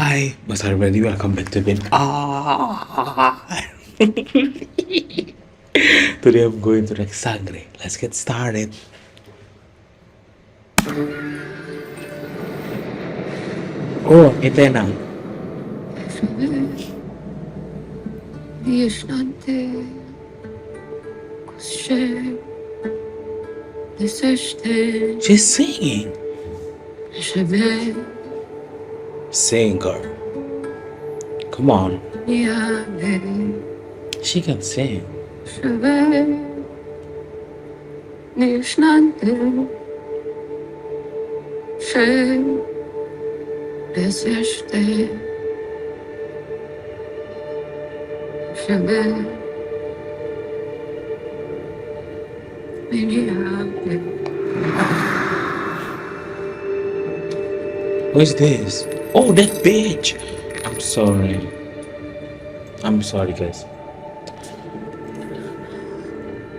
Hi, Mas everybody, welcome back to Bin. Today I'm going to Sangre. Let's get started. Oh, ito na. Yaşlandı, kuşe, deseşte, She's singing. şebe, Sing, girl. Come on. yâne, She can sing. şebe, yaşlandı, şe, deseşte, şebe, yâne. Who's this? Oh, that bitch. I'm sorry. I'm sorry, guys.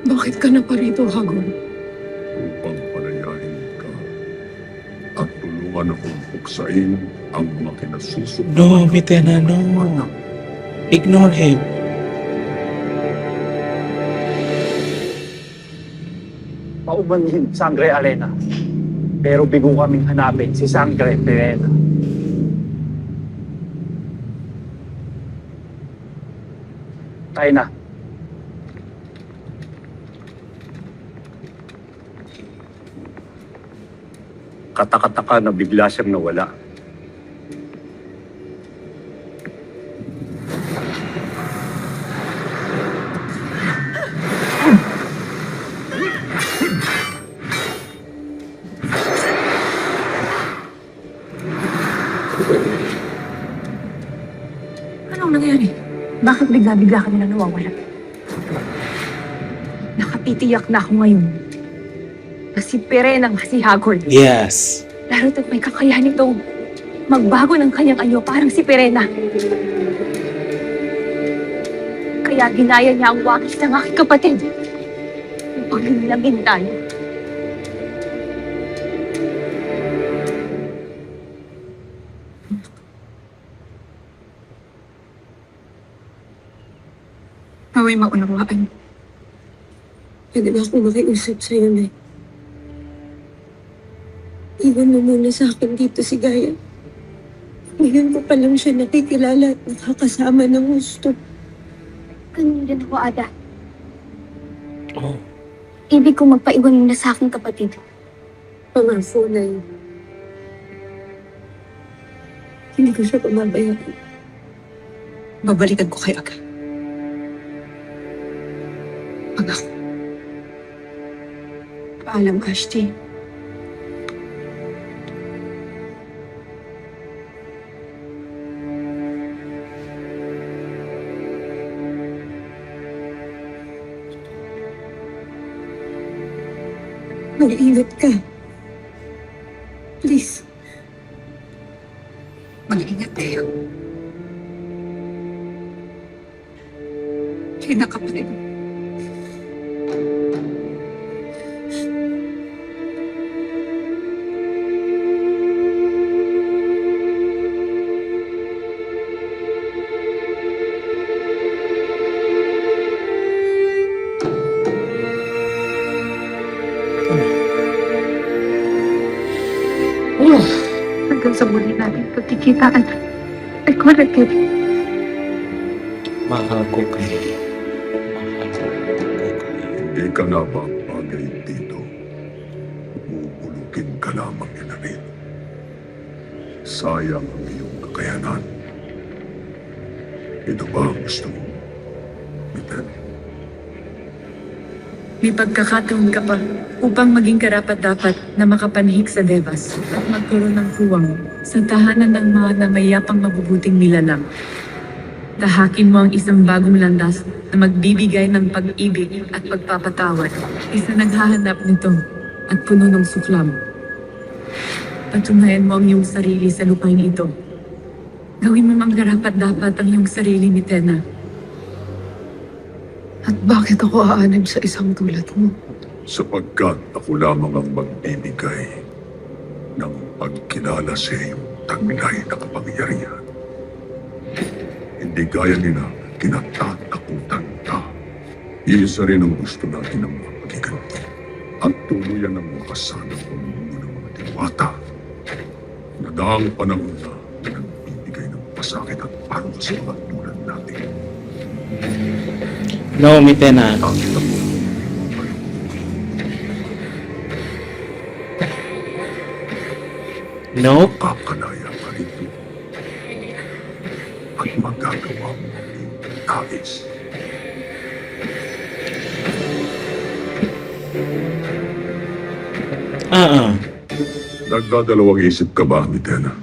Bakit ka na pa rito, Hagor? Upang palayain ka at tulungan akong buksain ang mga kinasusunod. No, Mitena, no. Ignore him. Paumanhin Sangre Alena. Pero bigo kaming hanapin si Sangre Perena. Tayo na. Katakataka na bigla siyang nawala. Anong nangyari? Bakit bigla-bigla ka nilang nawawala? Nakatitiyak na ako ngayon na si Perena nga si Hagor. Yes. Lalo't at may kakayahan itong magbago ng kanyang anyo parang si Perena. Kaya ginaya niya ang wakis ng aking kapatid upang hinilangin tayo. Naway maunawaan. Pwede ba akong makiusap sa'yo, Nay? Iwan mo muna sa akin dito si Gaya. Ngayon ko pa lang siya nakikilala at nakakasama ng gusto. Ganun din ako, Ada. Oh. Ibig kong magpaiwan muna sa aking kapatid. Pangako, Nay. Hindi ko siya pababayaan. Babalikan ko kay Aga. Pangako. Paalam, Ashti. Mag-ingat ka. Please. Mag-ingat tayo. Kaya kapatid. Hanggang sa muli natin pagkikitaan. Ay, kumalagay. Mahal ko kayo. Mahal ko kayo. Hindi ka na ba bagay dito? Bubulukin ka lamang nila rin. Sayang ang iyong kakayanan. Ito ba ang gusto mo? Miten? May pagkakataon ka pa upang maging karapat-dapat na makapanhik sa Devas at magkaroon ng puwang sa tahanan ng mga namayapang mabubuting nilalang. Tahakin mo ang isang bagong landas na magbibigay ng pag-ibig at pagpapatawad. Isa naghahanap nito at puno ng suklam. Patunayan mo ang iyong sarili sa lupain ito. Gawin mo mang karapat-dapat ang iyong sarili, Mitena. At bakit ako aanib sa isang tulad mo? Sapagkat ako lamang ang magbibigay ng pagkilala sa iyong taglay na kapangyarihan. hindi gaya nila kinatatakutan ka. Iisa rin ang gusto natin ng mga magiganti at tuluyan ng makasanang pamumuno ng mga diwata. Nadaang panahon na nagbibigay ng pasakit at parang sa mga tulad natin. No, Mitena. Ang tamo, Nope. kakalaya pa rito at magagawa mo ang iyong nais. Nagdadalawang isip ka ba, Mitena?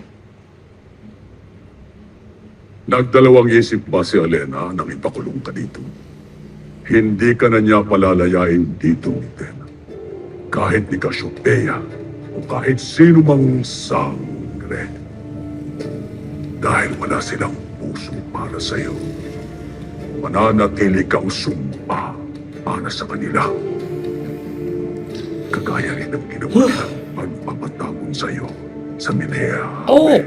Nagdalawang isip ba si Alena nang ipakulong ka dito? Hindi ka na niya palalayain dito, Mitena. Kahit ni Cassiopeia o kahit sino mang sangre. Dahil wala silang puso para sa iyo. Mananatili kang sumpa para sa kanila. Kagaya rin ang ginawa nilang pagpapatapon sa iyo sa Minea. Oh!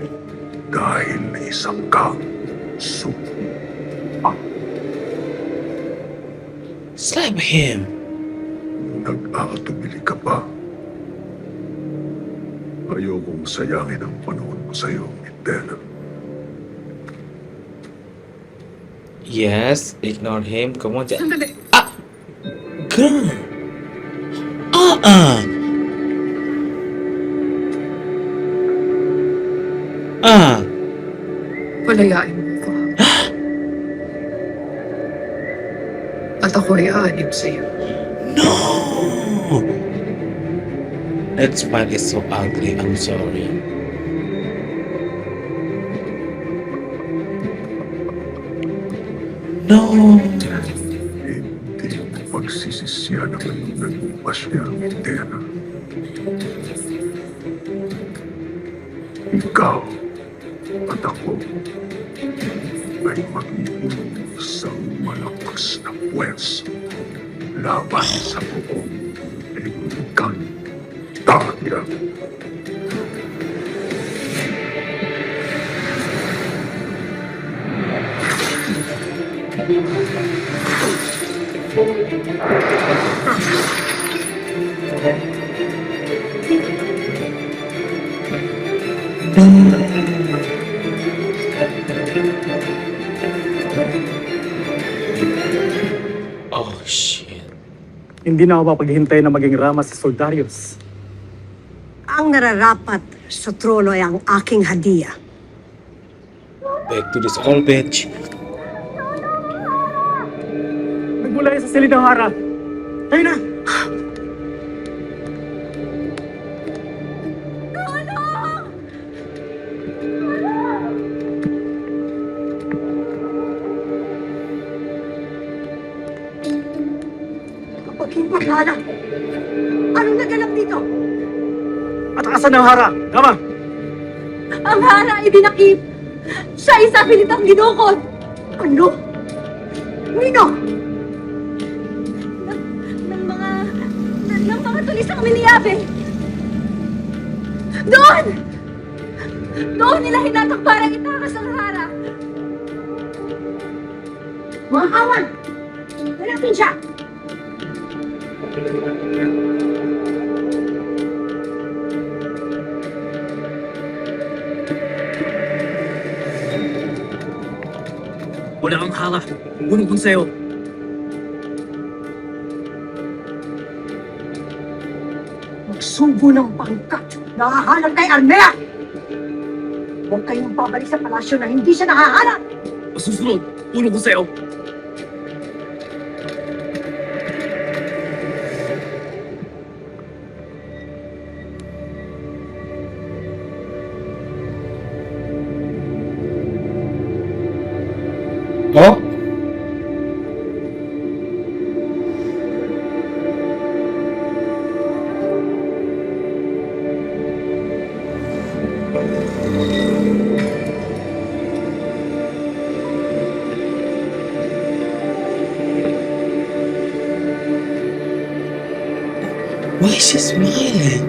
Dahil na isang kang sumpa. Slap him. Nag-aatubili ka pa. Ayokong sayangin ang panahon mo sa iyo, Mitena. Yes, ignore him. Come on, Sandali. Girl. Palayain mo ko. At ako'y aanib sa'yo. No! That smile is so ugly. I'm sorry. No! Hindi mo pagsisisyan ang nagbukas niya, Mitena. Ikaw at ako ay magiging isang malakas na puwes laban sa buong Encantadia. Oh, shit. Hindi na ako mapaghintay na maging rama si Soldarius. Ang nararapat sa trono ay ang aking hadiah. Back to this old bitch. Nagmula yan sa silidang hara. Tayo na! Kapag hindi hana, anong naganap dito? At asan ang hara? Rama! Ang hara ay dinakip. Siya ay sa pilitang ginukod. Ano? Nino? Ng mga tulis ang miniyabe. Doon! Doon nila hinatak parang itakas ang hara. Mga kawan! Hanapin siya! Wala kang hara. Bunong kong sa'yo. Magsubo ng pangkat! Nahahanap kay Armea! Huwag kayong babalik sa palasyo na hindi siya nahahanap! Masusunod. Bunong kong sa'yo. Oh? Why is she smiling?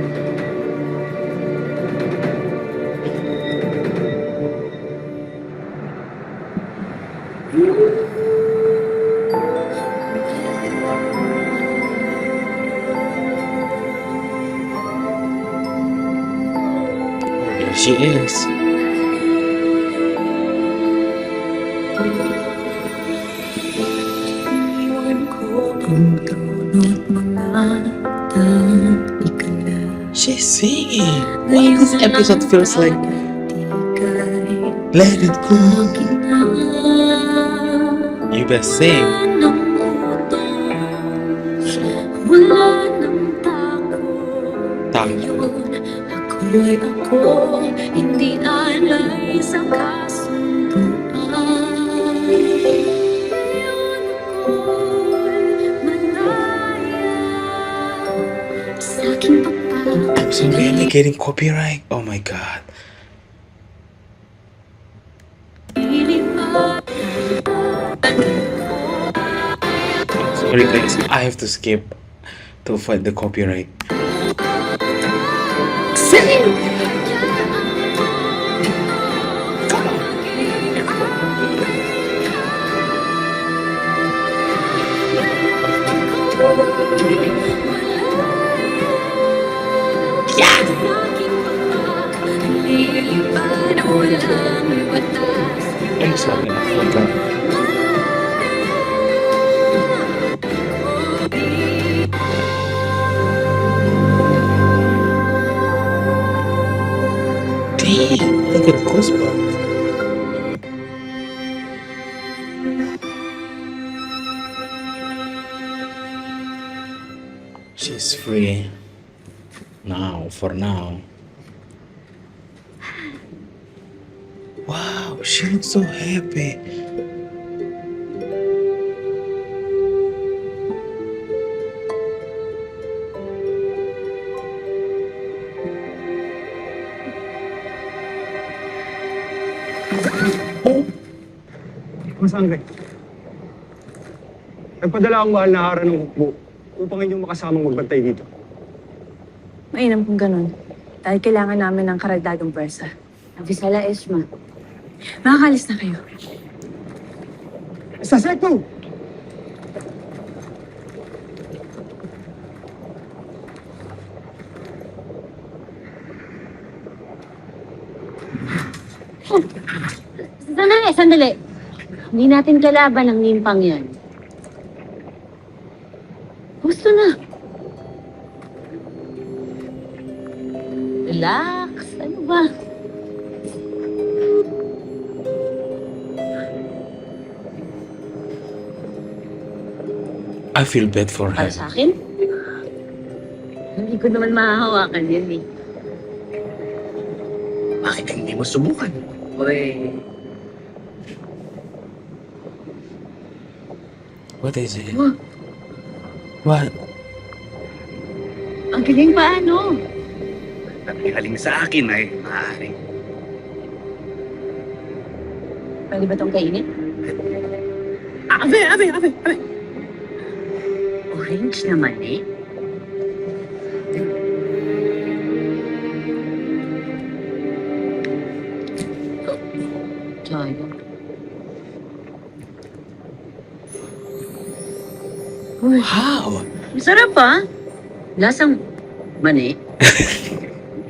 There she is. She's singing. Why this episode feels like let it go. You best sing. Tako. Hindi alay sa kasunduan. I'm so really getting copyright. Oh my god. Sorry guys, I have to skip to fight the copyright. I'm sorry, I forgot. Damn, I got goosebumps. She's free. Now, for now. Wow, she looks so happy. Masangre. Nagpadala akong mahal na hara ng hukbo upang inyong makasamang magbantay dito. Mainam kung ganun. Dahil kailangan namin ng karagdagang pwersa. Abisala, Esma. Makakalis na kayo. Sa sekto! Sandali. Hindi natin kalaban ang nimpang yan. Gusto na. Relax. Ano ba? I feel bad for her. Para sa akin? Hindi ko naman mahahawakan yan eh. Bakit hindi mo subukan? Uy, What is it? What? Ang galing pa ano? nakihaling sa akin ay maaari. Pwede ba itong kainin? Ave! Orange naman eh. Sayang. How? Masarap ah. Lasang mani.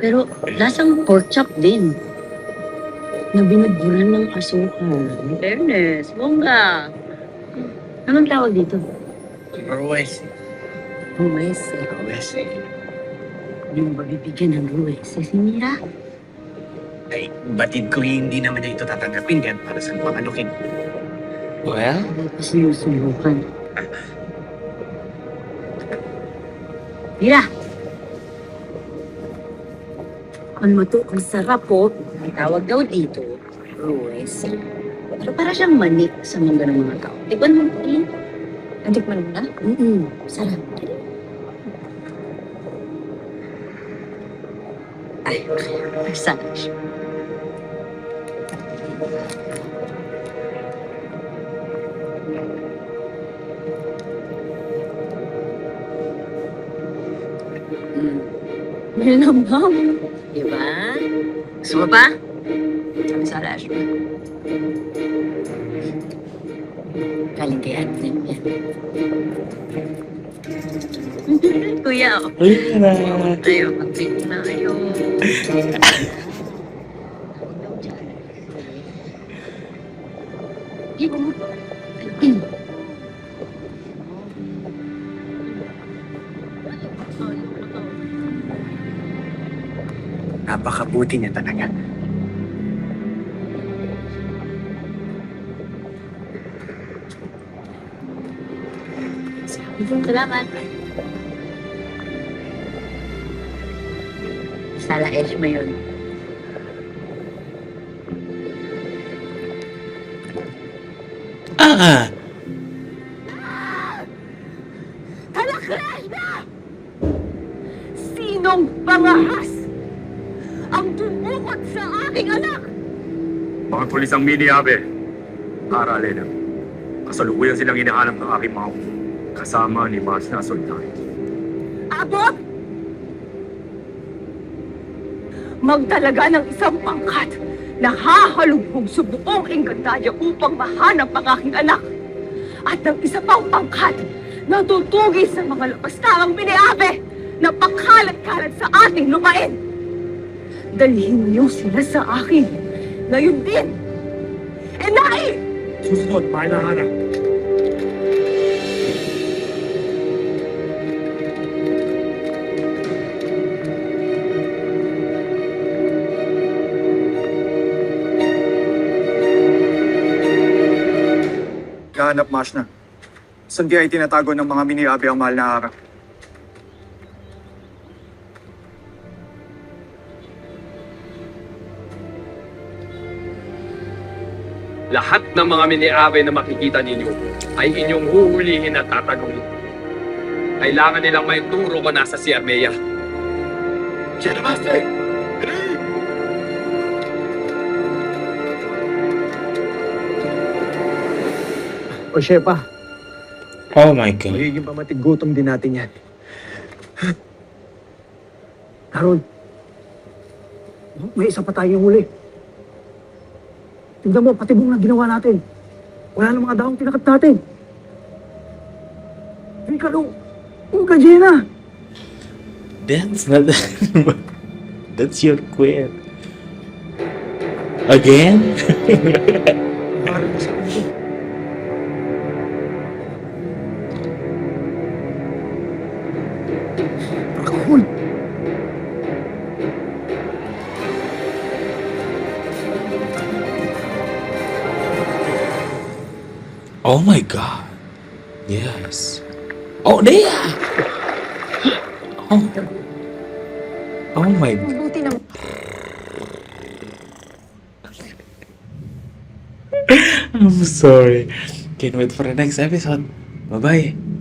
Pero lasang pork chop din. Na binudburan ng asukal. In fairness, bongga. Anong tawag dito? Ruwes. Ruwes. Ruwes eh. Yung ba bibigyan ng ruwes si Mira? Ay, batid ko hindi naman niya ito tatanggapin kahit para sa pangalukin. Well, Hindi pa sinusubukan. Mira! Kung mo to, ang sarap po. Ang tawag daw dito, ruwes. Pero para siyang manik sa mundo ng mga tao. Tikman mo rin. Natikman mo na? Sarap. Ay, sarap siya. Malinamnam. Diba? Gusto mo pa? Sabi sa Rashma. Galing kay Adlin yan. Kuya, oh. Halika na. Ayaw, mag-take na kayo. Napakabuti niya talaga. Salamat. Sala Esh mo yun. Ah! Halaklas na! Sinong pangahas ang dumukot sa aking anak? Mga pulis ang mini-abe. Tara, Alena. Kasalukuyan silang hinahanap ng aking mga kasama ni Mars na Sultan. Abot! Magdalaga ng isang pangkat na hahalubog sa buong Encantadia upang mahanap ang aking anak. At ng isa pang pangkat na tutugis sa mga lapastang biniabe na pakalat-kalat sa ating lupain. Dalhin niyo sila sa akin. Ngayon din. Enay! Susunod, pahinahana. Kahanap, Mashna. Saan kaya itinatago ng mga mini-abe ang mahal na Hara? Lahat ng mga mini-abe na makikita ninyo ay inyong huhulihin at tatanungin. Kailangan nilang may turo kung nasa si Armea. Master! O, Shepa, Oh my God. magiging pamatig gutom din natin yan. Harold, may isa pa tayong huli. Tignan mo, pati buong na ginawa natin. Wala na mga daong tinakat natin. Hindi ka nung Jenna. That's not... That's your queen. Again? Rakul! Oh my God. Yes. Oh, there! Oh. Oh my God. Mabuti na I'm sorry. Can't wait for the next episode. Bye-bye.